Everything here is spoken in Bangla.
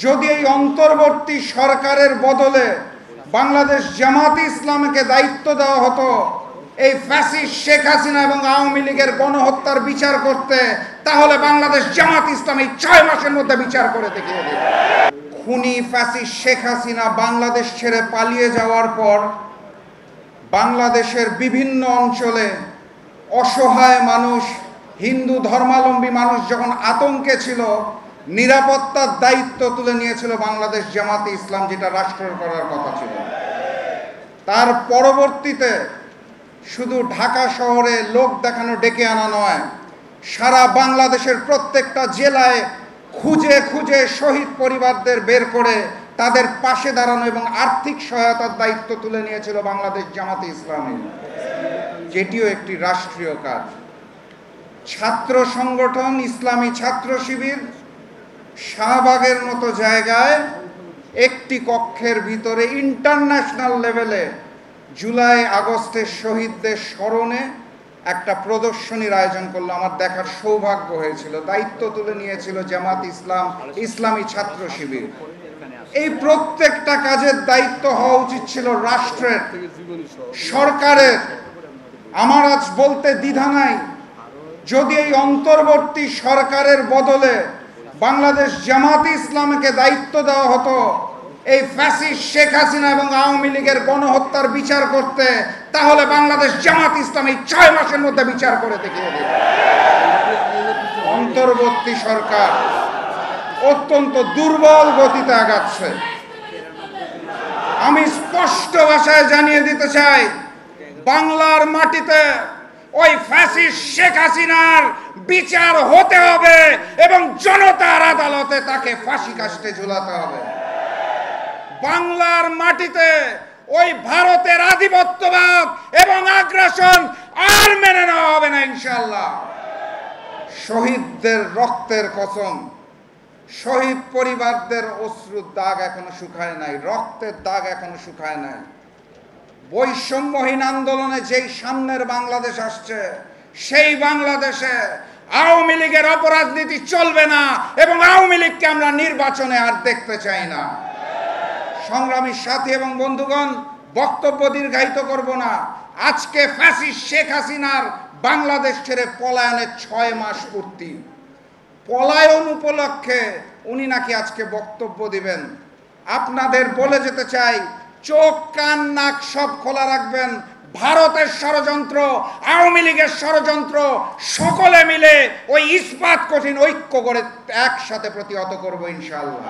যদি এই অন্তর্বর্তী সরকারের বদলে বাংলাদেশ জামাতে ইসলামকে দায়িত্ব দেওয়া হতো এই ফ্যাসিস্ট শেখ হাসিনা এবং আওয়ামী লীগের গণহত্যার বিচার করতে, তাহলে বাংলাদেশ জামাত ইসলাম এই 6 মাসের মধ্যে বিচার করে দেখিয়ে দেবে। খুনি ফ্যাসিস্ট শেখ হাসিনা বাংলাদেশ ছেড়ে পালিয়ে যাওয়ার পর বাংলাদেশের বিভিন্ন অঞ্চলে অসহায় মানুষ, হিন্দু ধর্মাবলম্বী মানুষ যখন আতঙ্কে ছিল, নিরাপত্তার দায়িত্ব তুলে নিয়েছিল বাংলাদেশ জামাতে ইসলাম, যেটা রাষ্ট্রের করার কথা ছিল। তার পরবর্তীতে শুধু ঢাকা শহরে লোক দেখানো ডেকে আনা নয়, সারা বাংলাদেশের প্রত্যেকটা জেলায় খুঁজে খুঁজে শহীদ পরিবারদের বের করে তাদের পাশে দাঁড়ানো এবং আর্থিক সহায়তার দায়িত্ব তুলে নিয়েছিল বাংলাদেশ জামাতে ইসলামী, যেটিও একটি রাষ্ট্রীয় কাজ। ছাত্র সংগঠন ইসলামী ছাত্র শিবির শাহবাগের মতো জায়গায় একটি কক্ষের ভিতরে ইন্টারন্যাশনাল লেভেলে জুলাই আগস্টের শহীদদের স্মরণে একটা প্রদর্শনীর আয়োজন করলো। আমার দেখার সৌভাগ্য হয়েছিল। দায়িত্ব তুলে নিয়েছিল জামাত ইসলাম, ইসলামী ছাত্র শিবির। এই প্রত্যেকটা কাজের দায়িত্ব হওয়া উচিত ছিল রাষ্ট্রের, সরকারের। আমার আজ বলতে দ্বিধা নাই, যদি এই অন্তর্বর্তী সরকারের বদলে বাংলাদেশ জামাতে ইসলামকে দায়িত্ব দেওয়া হতো এই ফ্যাসিস্ট শেখ হাসিনা এবং আওয়ামী লীগের গণহত্যার বিচার করতে, তাহলে বাংলাদেশ জামাত ইসলাম এই 6 মাসের মধ্যে বিচার করে দেখিয়ে দেবে। অন্তর্বর্তী সরকার অত্যন্ত দুর্বল গতিতে আগাচ্ছে। আমি স্পষ্ট ভাষায় জানিয়ে দিতে চাই, বাংলার মাটিতে ওই ফ্যাসিস্ট শেখ হাসিনার বিচার হতে হবে এবং জনতার আদালতে তাকে ফাঁসি কাস্টে ঝুলাতে হবে। বাংলার মাটিতে ওই ভারতের আধিপত্যবাদ এবং আগ্রাসন আর মেনে নেওয়া হবে না ইনশাআল্লাহ। শহীদদের রক্তের কসম, শহীদ পরিবারদের অশ্রুর দাগ এখনো শুকায় নাই, রক্তের দাগ এখনো শুকায় নাই। বৈষম্যহীন আন্দোলনে যেই সামনের বাংলাদেশ আসছে, সেই বাংলাদেশে আওয়ামী লীগের অপরাজনীতি চলবে না এবং আওয়ামী লীগকে আমরা নির্বাচনে আর দেখতে চাই না। সংগ্রামী সাথী এবং বন্ধুগণ, বক্তব্য দীর্ঘায়িত করব না। আজকে ফ্যাসিস্ট শেখ হাসিনার বাংলাদেশ ছেড়ে পলায়নের 6 মাস পূর্তি। পলায়ন উপলক্ষে উনি নাকি আজকে বক্তব্য দিবেন। আপনাদের বলে যেতে চাই, চোখ কান নাক সব খোলা রাখবেন। ভারতের ষড়যন্ত্র, আওয়ামী লীগের ষড়যন্ত্র সকলে মিলে ওই ইস্পাত কঠিন ঐক্য করে একসাথে প্রতিহত করবো ইনশাআল্লাহ।